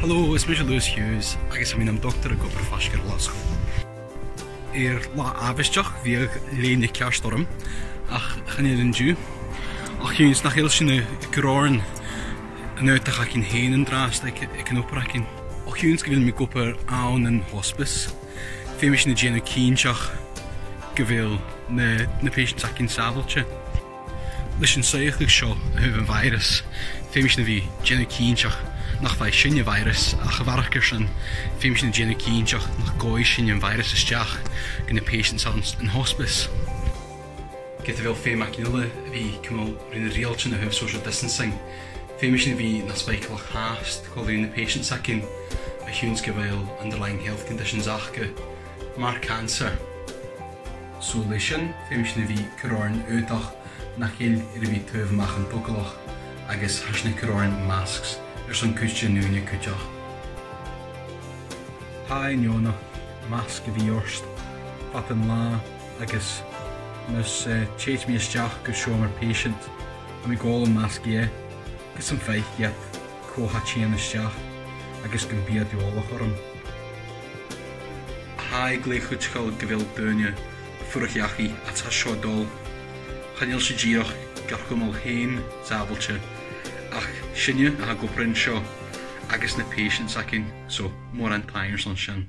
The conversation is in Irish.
Hallo, is Mr. Lewis Hughes, agus am doctor go Profascar Lasco. La avisteach bhí léna cearstorm ach chanéad an dú. Ach Hughes nach heel sinna goráin an uitach ac in héin an drast ag an operacin. Ach Hughes go bhfuil mi gopur ann an hospice. Féimis na déanú cínseach go bhfuil na patients ac in sabaltse. Leis an saoch seo a thuh an virus. Féimis na bhí déanú cínseach nach bheith sinne virus a gewarcher sin féimis na déanú cínseach nach góid sinne an virus isteach go na patients an hospice. Get a bhfuil féim ac inile bhí cumál rinne réaltin a thuh social distancing. Féimis na bhí na speiceach háast go bhí na patients ac in a Hughes go bhfuil underlying health conditions ach go mar cancer. So leis sin féimis na bhí coráin uitach nach chéil ar bhí tuamach an bocalach agus hasna coráin masks son kutje nuine kutjach. Hai njona, mask vi jorst, wat an la, agus mus tjeit mi isteach go shomer patient, am I gol an mask ie, gus an feich get, ko hatchien isteach, agus gan bia diolach orm. Hai gleich chutschal gewil dunje, furig jachi at ha sio dol, chanil si girach garchum al heen zabeltje, ach sinne a go bryn seo agus na patients ac in, so mór an tair son sin.